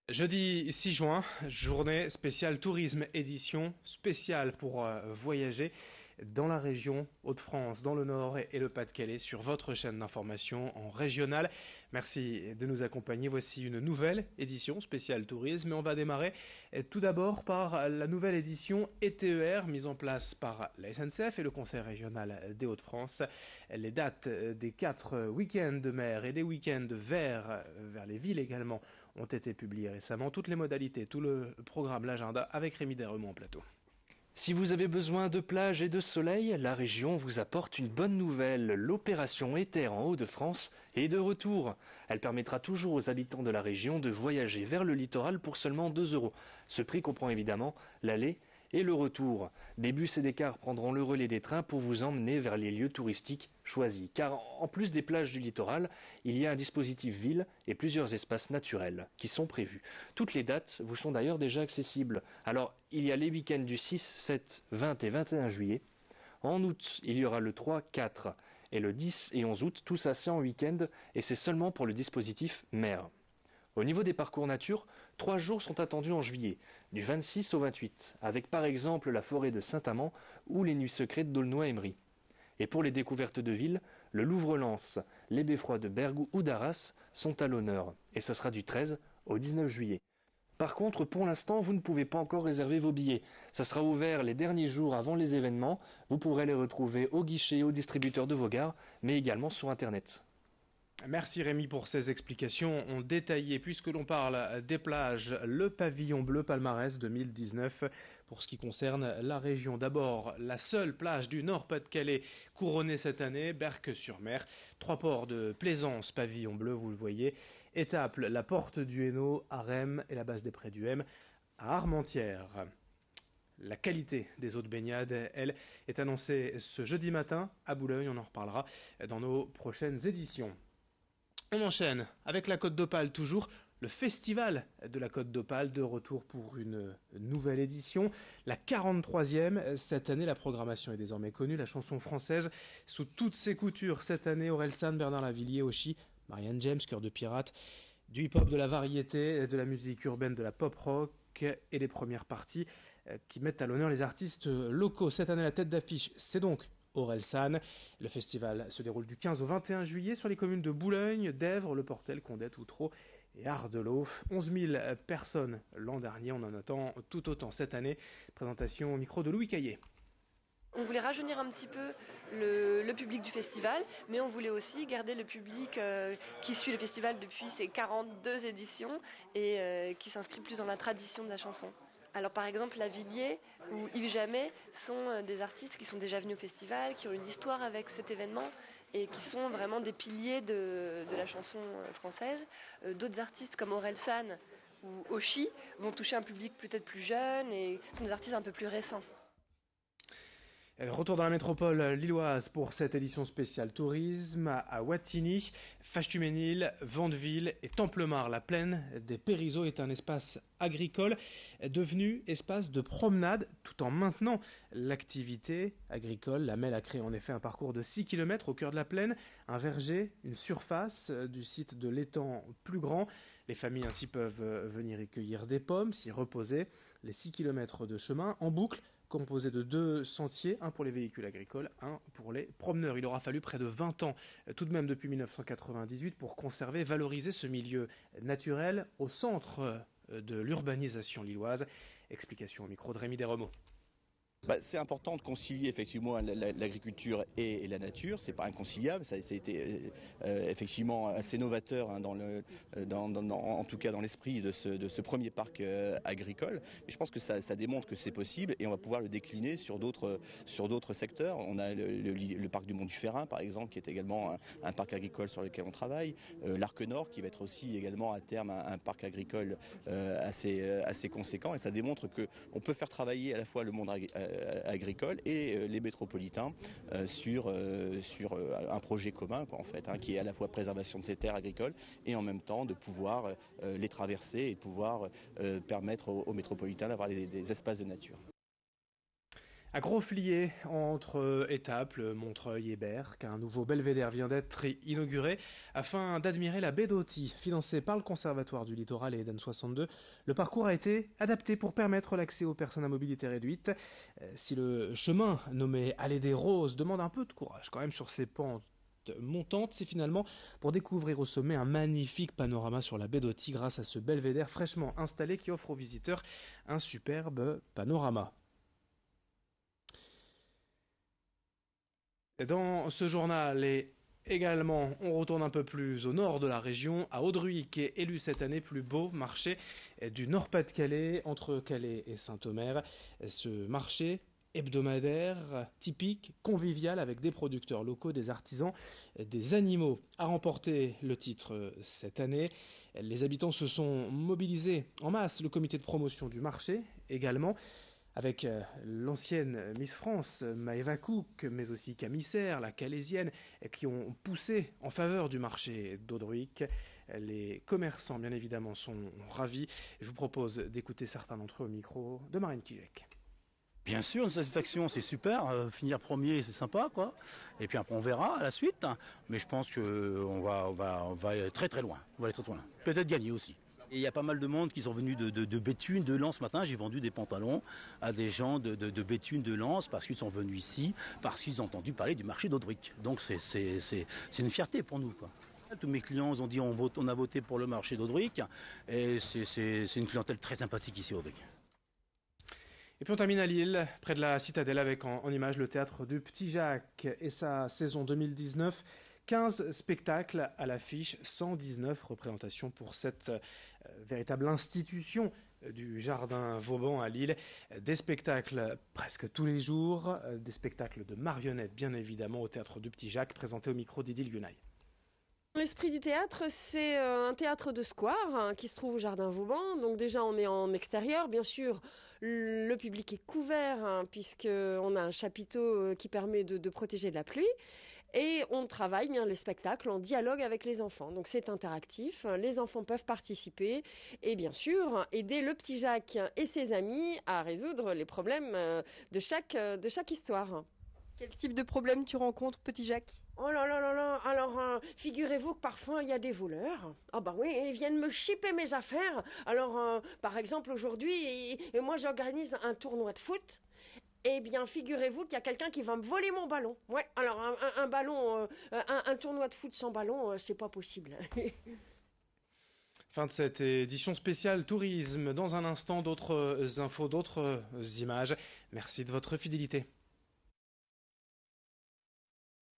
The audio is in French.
Jeudi 6 juin, journée spéciale tourisme, édition spéciale pour voyager dans la région Hauts-de-France, dans le Nord et le Pas-de-Calais sur votre chaîne d'information en régional. Merci de nous accompagner. Voici une nouvelle édition spéciale tourisme et on va démarrer tout d'abord par la nouvelle édition ETER mise en place par la SNCF et le Conseil régional des Hauts-de-France. Les dates des 4 week-ends de mer et des week-ends vers les villes également ont été publiées récemment. Toutes les modalités, tout le programme, l'agenda avec Rémi Desremaux en plateau. Si vous avez besoin de plage et de soleil, la région vous apporte une bonne nouvelle. L'opération ETER en Hauts-de-France est de retour. Elle permettra toujours aux habitants de la région de voyager vers le littoral pour seulement 2 euros. Ce prix comprend évidemment l'aller et le retour. Des bus et des cars prendront le relais des trains pour vous emmener vers les lieux touristiques choisis. Car en plus des plages du littoral, il y a un dispositif ville et plusieurs espaces naturels qui sont prévus. Toutes les dates vous sont d'ailleurs déjà accessibles. Alors, il y a les week-ends du 6, 7, 20 et 21 juillet. En août, il y aura le 3, 4 et le 10 et 11 août, tout ça c'est en week-end et c'est seulement pour le dispositif mer. Au niveau des parcours nature, 3 jours sont attendus en juillet, du 26 au 28, avec par exemple la forêt de Saint-Amand ou les nuits secrètes d'Aulnoy-Emery. Et pour les découvertes de ville, le Louvre-Lens, les beffrois de Bergue ou d'Arras sont à l'honneur, et ce sera du 13 au 19 juillet. Par contre, pour l'instant, vous ne pouvez pas encore réserver vos billets. Ça sera ouvert les derniers jours avant les événements. Vous pourrez les retrouver au guichet et au distributeur de vos gares, mais également sur Internet. Merci Rémi pour ces explications détaillées. Puisque l'on parle des plages, le pavillon bleu palmarès 2019 pour ce qui concerne la région. D'abord, la seule plage du Nord-Pas-de-Calais couronnée cette année, Berck-sur-Mer. 3 ports de plaisance, pavillon bleu, vous le voyez. Étaples, la porte du Hainaut, à Rem et la base des Prés du M à Armentières. La qualité des eaux de baignade, elle, est annoncée ce jeudi matin à Boulogne. On en reparlera dans nos prochaines éditions. On enchaîne avec la Côte d'Opale toujours. Le festival de la Côte d'Opale de retour pour une nouvelle édition, la 43e. Cette année, la programmation est désormais connue. La chanson française sous toutes ses coutures. Cette année, Orelsan, Bernard Lavillier, Oshi, Marianne James, Cœur de Pirate, du hip-hop, de la variété, de la musique urbaine, de la pop rock et les premières parties qui mettent à l'honneur les artistes locaux. Cette année, la tête d'affiche, c'est donc Orelsan. Le festival se déroule du 15 au 21 juillet sur les communes de Boulogne, d'Èvres, Le Portel, Condette, Outreau et Ardelot. 11 000 personnes l'an dernier, on en attend tout autant cette année. Présentation au micro de Louis Caillé. On voulait rajeunir un petit peu le public du festival, mais on voulait aussi garder le public qui suit le festival depuis ses 42 éditions et qui s'inscrit plus dans la tradition de la chanson. Alors par exemple, Lavillier ou Yves Jamais sont des artistes qui sont déjà venus au festival, qui ont une histoire avec cet événement et qui sont vraiment des piliers de la chanson française. D'autres artistes comme Orelsan ou Oshi vont toucher un public peut-être plus jeune et sont des artistes un peu plus récents. Retour dans la métropole lilloise pour cette édition spéciale tourisme à Wattignies, Fâche-Tuménil, Vandeville et Templemar. La plaine des Périzeaux est un espace agricole devenu espace de promenade tout en maintenant l'activité agricole. La MEL a créé en effet un parcours de 6 km au cœur de la plaine, un verger, une surface du site de l'étang plus grand. Les familles ainsi peuvent venir y cueillir des pommes, s'y reposer. Les 6 km de chemin en boucle composé de 2 sentiers, un pour les véhicules agricoles, un pour les promeneurs. Il aura fallu près de 20 ans, tout de même depuis 1998, pour conserver, valoriser ce milieu naturel au centre de l'urbanisation lilloise. Explication au micro de Rémi Desremaux. C'est important de concilier effectivement l'agriculture et la nature, c'est pas inconciliable, ça a été effectivement assez novateur hein, en tout cas dans l'esprit de ce premier parc agricole. Mais je pense que ça démontre que c'est possible et on va pouvoir le décliner sur d'autres secteurs. On a le parc du Mont du Ferrin par exemple qui est également un parc agricole sur lequel on travaille, l'Arc Nord qui va être aussi également à terme un parc agricole assez conséquent et ça démontre qu'on peut faire travailler à la fois le monde agricole et les métropolitains sur un projet commun quoi, en fait, hein, qui est à la fois préservation de ces terres agricoles et en même temps de pouvoir les traverser et de pouvoir permettre aux métropolitains d'avoir des espaces de nature. À Grosflier, entre Étaples, Montreuil et Berck, un nouveau belvédère vient d'être inauguré afin d'admirer la baie d'Authie. Financée par le Conservatoire du Littoral et Eden 62, le parcours a été adapté pour permettre l'accès aux personnes à mobilité réduite. Si le chemin nommé Allée des Roses demande un peu de courage quand même sur ses pentes montantes, c'est finalement pour découvrir au sommet un magnifique panorama sur la baie d'Authie grâce à ce belvédère fraîchement installé qui offre aux visiteurs un superbe panorama. Dans ce journal et également, on retourne un peu plus au nord de la région, à Audruy, qui est élu cette année plus beau marché du Nord-Pas-de-Calais, entre Calais et Saint-Omer. Ce marché hebdomadaire, typique, convivial, avec des producteurs locaux, des artisans, des animaux, a remporté le titre cette année. Les habitants se sont mobilisés en masse, le comité de promotion du marché également, avec l'ancienne Miss France, Maëva Cook, mais aussi Camille Serre, la Calaisienne, qui ont poussé en faveur du marché d'Audruic. Les commerçants, bien évidemment, sont ravis. Je vous propose d'écouter certains d'entre eux au micro de Marine Kijek. Bien sûr, une satisfaction, c'est super. Finir premier, c'est sympa, quoi. Et puis après, on verra à la suite. Mais je pense qu'on va aller très très loin. On va aller très loin. Peut-être gagner aussi. Et il y a pas mal de monde qui sont venus de Béthune, de Lens ce matin. J'ai vendu des pantalons à des gens de Béthune, de Lens, parce qu'ils sont venus ici, parce qu'ils ont entendu parler du marché d'Audruic. Donc c'est une fierté pour nous, quoi. Tous mes clients ont dit on a voté pour le marché d'Audruic. Et c'est une clientèle très sympathique ici à Audruic. Et puis on termine à Lille, près de la Citadelle, avec en image le théâtre du Petit Jacques et sa saison 2019. 15 spectacles à l'affiche, 119 représentations pour cette véritable institution du Jardin Vauban à Lille. Des spectacles presque tous les jours, des spectacles de marionnettes bien évidemment au théâtre du Petit Jacques, présenté au micro d'Idil Gunay. L'esprit du théâtre, c'est un théâtre de square qui se trouve au Jardin Vauban. Donc déjà, on est en extérieur. Bien sûr, le public est couvert puisqu'on a un chapiteau qui permet de protéger de la pluie. Et on travaille bien les spectacles en dialogue avec les enfants. Donc c'est interactif, les enfants peuvent participer et bien sûr aider le petit Jacques et ses amis à résoudre les problèmes de chaque histoire. Quel type de problème tu rencontres, petit Jacques? Oh là là là là, alors figurez-vous que parfois il y a des voleurs. Ah bah oui, ils viennent me chipper mes affaires. Alors par exemple aujourd'hui, moi j'organise un tournoi de foot. Eh bien, figurez-vous qu'il y a quelqu'un qui va me voler mon ballon. Ouais, alors un ballon, un tournoi de foot sans ballon, c'est pas possible. Fin de cette édition spéciale tourisme. Dans un instant, d'autres infos, d'autres images. Merci de votre fidélité.